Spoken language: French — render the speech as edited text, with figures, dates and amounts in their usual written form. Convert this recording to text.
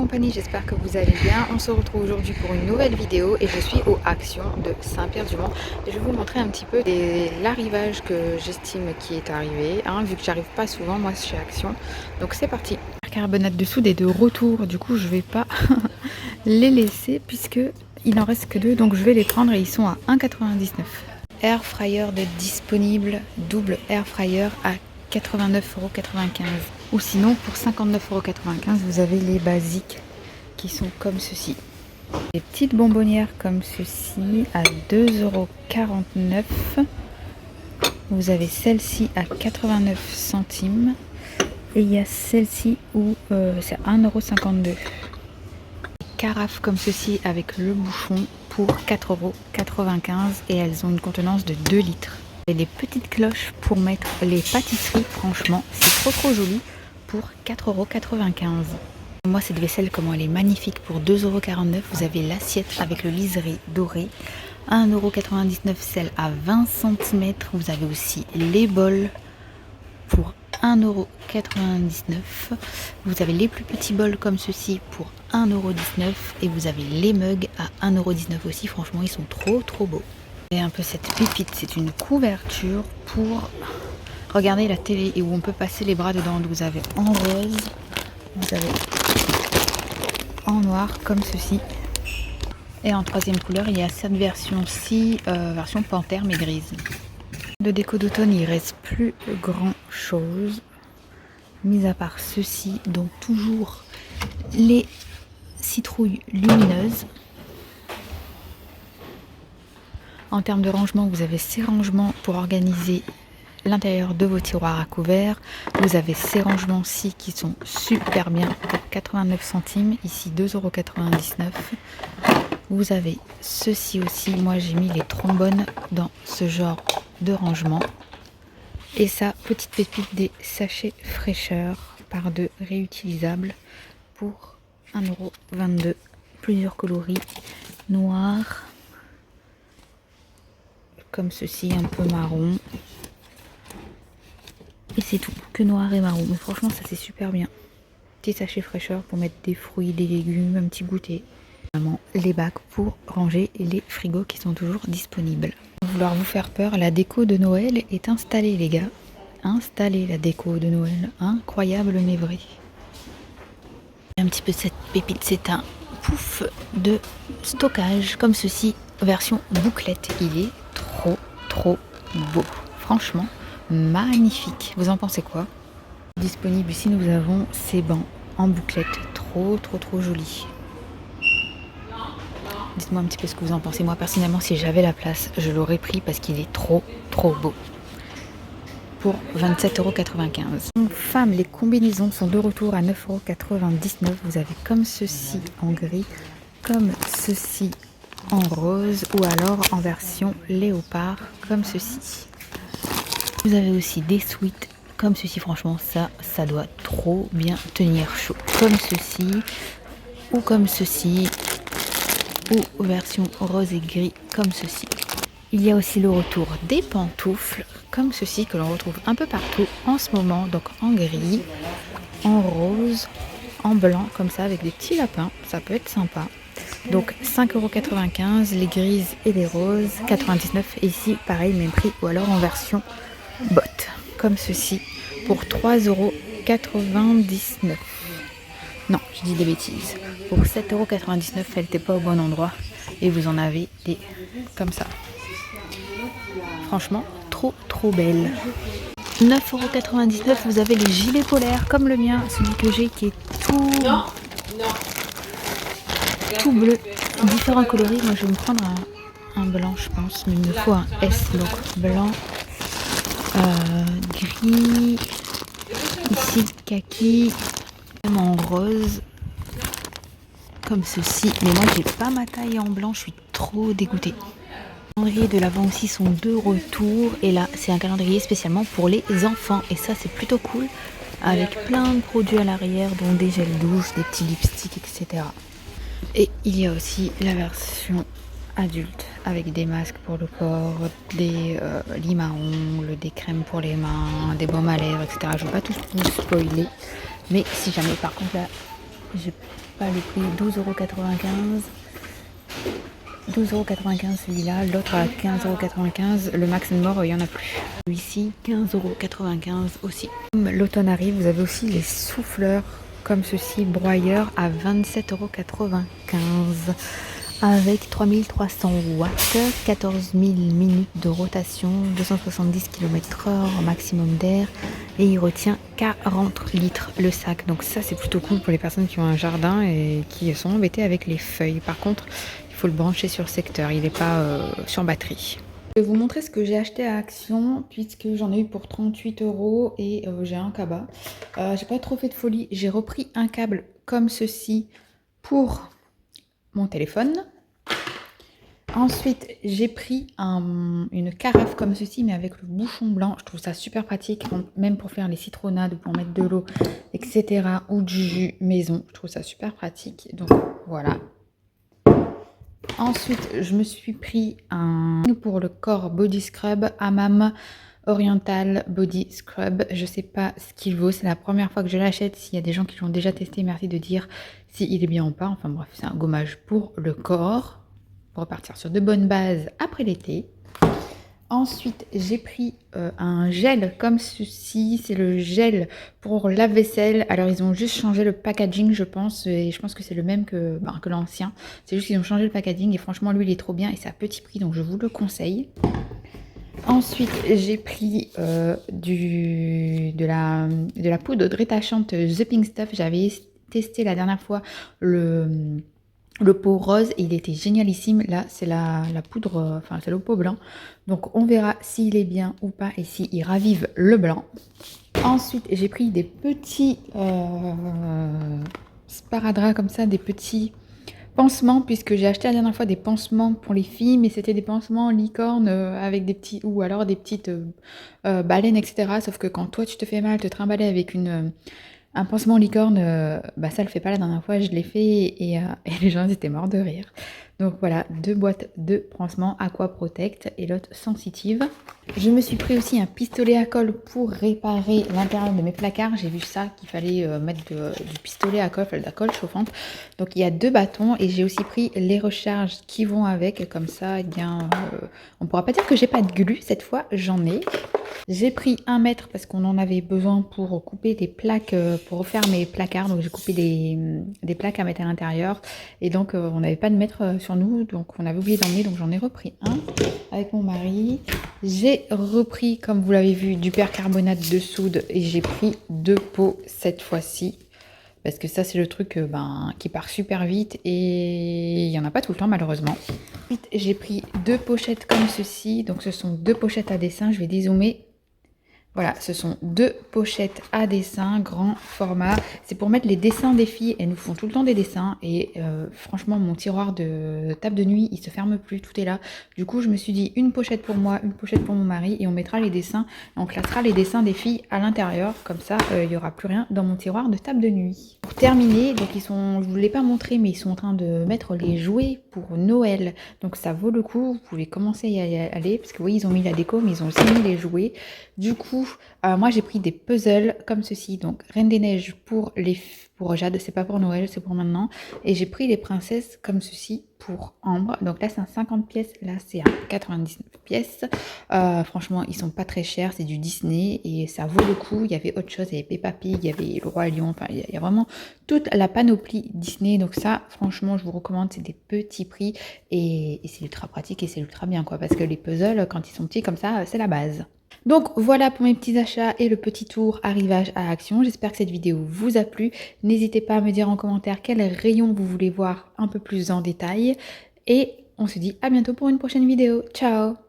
compagnie, j'espère que vous allez bien. On se retrouve aujourd'hui pour une nouvelle vidéo et je suis au Action de Saint-Pierre-du-Mont. Et je vais vous montrer un petit peu l'arrivage que j'estime qui est arrivé, vu que j'arrive pas souvent moi chez Action. Donc c'est parti. Carbonate de soude est de retour, du coup je vais pas les laisser puisque il n'en reste que 2, donc je vais les prendre et ils sont à 1,99 €. Air fryer de disponible, double air fryer à 89,95 € ou sinon pour 59,95 € vous avez les basiques qui sont comme ceci. Les petites bonbonnières comme ceci à 2,49 €. Vous avez celle-ci à 89 centimes et il y a celle-ci où c'est 1,52 €. Carafes comme ceci avec le bouchon pour 4,95 € et elles ont une contenance de 2 litres. Et des petites cloches pour mettre les pâtisseries, franchement c'est trop joli pour 4,95 €. Moi cette vaisselle, comment elle est magnifique, pour 2,49 €. Vous avez l'assiette avec le liseré doré, 1,99 € celle à 20 cm. Vous avez aussi les bols pour 1,99 €. Vous avez les plus petits bols comme ceci pour 1,19 € et vous avez les mugs à 1,19 € aussi. Franchement ils sont trop beaux. Et un peu cette pépite, c'est une couverture pour regarder la télé et où on peut passer les bras dedans. Vous avez en rose, vous avez en noir comme ceci. Et en troisième couleur, il y a cette version-ci, version panthère mais grise. De déco d'automne, il reste plus grand chose, mis à part ceci, donc toujours les citrouilles lumineuses. En termes de rangement, vous avez ces rangements pour organiser l'intérieur de vos tiroirs à couverts. Vous avez ces rangements-ci qui sont super bien pour 89 centimes, ici 2,99 €. Vous avez ceci aussi, moi j'ai mis les trombones dans ce genre de rangement. Et ça, petite pépite, des sachets fraîcheur par 2 réutilisables pour 1,22 €. Plusieurs coloris, noir, comme ceci, un peu marron. Et c'est tout, que noir et marron. Mais franchement, ça c'est super bien. Petit sachet fraîcheur pour mettre des fruits, des légumes, un petit goûter. Vraiment, les bacs pour ranger les frigos qui sont toujours disponibles. Pour vouloir vous faire peur, la déco de Noël est installée, les gars. Installée la déco de Noël. Incroyable mais vrai. Un petit peu cette pépite, c'est un pouf de stockage comme ceci, version bouclette. Il est trop beau. Franchement, magnifique. Vous en pensez quoi? Disponible ici, nous avons ces bancs en bouclette. Trop jolis. Dites-moi un petit peu ce que vous en pensez. Moi, personnellement, si j'avais la place, je l'aurais pris parce qu'il est trop beau. Pour 27,95 €. Femmes, les combinaisons sont de retour à 9,99 €. Vous avez comme ceci en gris, comme ceci en rose ou alors en version léopard comme ceci. Vous avez aussi des suites comme ceci. Franchement ça doit trop bien tenir chaud, comme ceci ou comme ceci, ou version rose et gris comme ceci. Il y a aussi le retour des pantoufles comme ceci que l'on retrouve un peu partout en ce moment, donc en gris, en rose, en blanc comme ça avec des petits lapins, ça peut être sympa. Donc 5,95 €, les grises et les roses, 99 €. Ici pareil, même prix, ou alors en version botte comme ceci pour 3,99 €. Non, je dis des bêtises. Pour 7,99 €, elle n'était pas au bon endroit. Et vous en avez des comme ça. Franchement, trop belle. 9,99 €, vous avez les gilets polaires comme le mien, celui que j'ai qui est tout bleu. Différents coloris. Moi je vais me prendre un blanc je pense, mais il me faut un S. Donc blanc, gris, ici kaki, en rose comme ceci. Mais moi j'ai pas ma taille en blanc, je suis trop dégoûtée. Les calendriers de l'Avent aussi sont de retour et là c'est un calendrier spécialement pour les enfants et ça c'est plutôt cool, avec plein de produits à l'arrière, dont des gels douche, des petits lipsticks, etc. Et il y a aussi la version adulte avec des masques pour le corps, des limaons, des crèmes pour les mains, des baumes à lèvres, etc. Je ne vais pas tout vous spoiler, mais si jamais par contre là pas le prix, 12,95 €. 12,95 € celui-là, l'autre à 15,95 €, le Max More il n'y en a plus. Ici 15,95 € aussi. Comme l'automne arrive, vous avez aussi les souffleurs comme ceci, broyeurs à 27,95 € avec 3300 watts, 14 000 minutes de rotation, 270 km/h maximum d'air et il retient 40 litres le sac. Donc ça c'est plutôt cool pour les personnes qui ont un jardin et qui sont embêtées avec les feuilles. Par contre, il faut le brancher sur le secteur, il n'est pas sur batterie. Je vais vous montrer ce que j'ai acheté à Action puisque j'en ai eu pour 38 € et j'ai un cabas. J'ai pas trop fait de folie, j'ai repris un câble comme ceci pour mon téléphone. Ensuite, j'ai pris une carafe comme ceci, mais avec le bouchon blanc. Je trouve ça super pratique, même pour faire les citronnades, pour mettre de l'eau, etc. ou du jus maison. Je trouve ça super pratique. Donc voilà. Ensuite, je me suis pris un pour le corps body scrub Hammam Oriental Body Scrub. Je sais pas ce qu'il vaut, c'est la première fois que je l'achète. S'il y a des gens qui l'ont déjà testé, merci de dire s'il est bien ou pas. Enfin bref, c'est un gommage pour le corps, pour repartir sur de bonnes bases après l'été. Ensuite, j'ai pris un gel comme ceci. C'est le gel pour lave-vaisselle. Alors, ils ont juste changé le packaging, je pense. Et je pense que c'est le même que l'ancien. C'est juste qu'ils ont changé le packaging. Et franchement, lui, il est trop bien. Et c'est à petit prix, donc je vous le conseille. Ensuite, j'ai pris de la poudre détachante The Pink Stuff. J'avais testé la dernière fois le pot rose et il était génialissime. Là, c'est la poudre, enfin, c'est le pot blanc. Donc, on verra s'il est bien ou pas et s'il ravive le blanc. Ensuite, j'ai pris des petits sparadraps comme ça, des petits pansements, puisque j'ai acheté la dernière fois des pansements pour les filles, mais c'était des pansements licorne avec des petits, ou alors des petites baleines, etc. Sauf que quand toi tu te fais mal, te trimballer avec un pansement licorne, ça le fait pas. La dernière fois je l'ai fait et les gens étaient morts de rire. Donc voilà, 2 boîtes de pansements Aqua Protect et l'autre sensitive. Je me suis pris aussi un pistolet à colle pour réparer l'intérieur de mes placards. J'ai vu ça, qu'il fallait mettre du pistolet à colle, de la colle chauffante. Donc il y a 2 bâtons et j'ai aussi pris les recharges qui vont avec. Comme ça, eh bien, on ne pourra pas dire que j'ai pas de glu. Cette fois, j'en ai. J'ai pris 1 mètre parce qu'on en avait besoin pour couper des plaques, pour refaire mes placards. Donc j'ai coupé des plaques à mettre à l'intérieur. Et donc on n'avait pas de mètre sur nous. Donc on avait oublié d'emmener. Donc j'en ai repris un avec mon mari. J'ai repris, comme vous l'avez vu, du percarbonate de soude. Et j'ai pris 2 pots cette fois-ci. Parce que ça, c'est le truc qui part super vite. Et il n'y en a pas tout le temps, malheureusement. Ensuite, j'ai pris 2 pochettes comme ceci. Donc ce sont 2 pochettes à dessin. Je vais dézoomer. Voilà, ce sont 2 pochettes à dessin, grand format. C'est pour mettre les dessins des filles. Elles nous font tout le temps des dessins. Et franchement, mon tiroir de table de nuit, il se ferme plus. Tout est là. Du coup, je me suis dit une pochette pour moi, une pochette pour mon mari. Et on mettra les dessins. On classera les dessins des filles à l'intérieur. Comme ça, il n'y aura plus rien dans mon tiroir de table de nuit. Pour terminer, donc je ne vous l'ai pas montré, mais ils sont en train de mettre les jouets pour Noël. Donc ça vaut le coup. Vous pouvez commencer à y aller. Parce que oui, ils ont mis la déco, mais ils ont aussi mis les jouets. Du coup, moi j'ai pris des puzzles comme ceci, donc Reine des Neiges pour Jade, c'est pas pour Noël, c'est pour maintenant. Et j'ai pris les princesses comme ceci pour Ambre. Donc là c'est un 50 pièces, là c'est un 99 pièces. Franchement ils sont pas très chers, c'est du Disney et ça vaut le coup. Il y avait autre chose, il y avait Peppa Pig, il y avait le Roi Lion, enfin il y a vraiment toute la panoplie Disney. Donc ça franchement je vous recommande, c'est des petits prix et c'est ultra pratique et c'est ultra bien quoi. Parce que les puzzles quand ils sont petits comme ça, c'est la base. Donc voilà pour mes petits achats et le petit tour arrivage à Action. J'espère que cette vidéo vous a plu. N'hésitez pas à me dire en commentaire quel rayon vous voulez voir un peu plus en détail. Et on se dit à bientôt pour une prochaine vidéo. Ciao!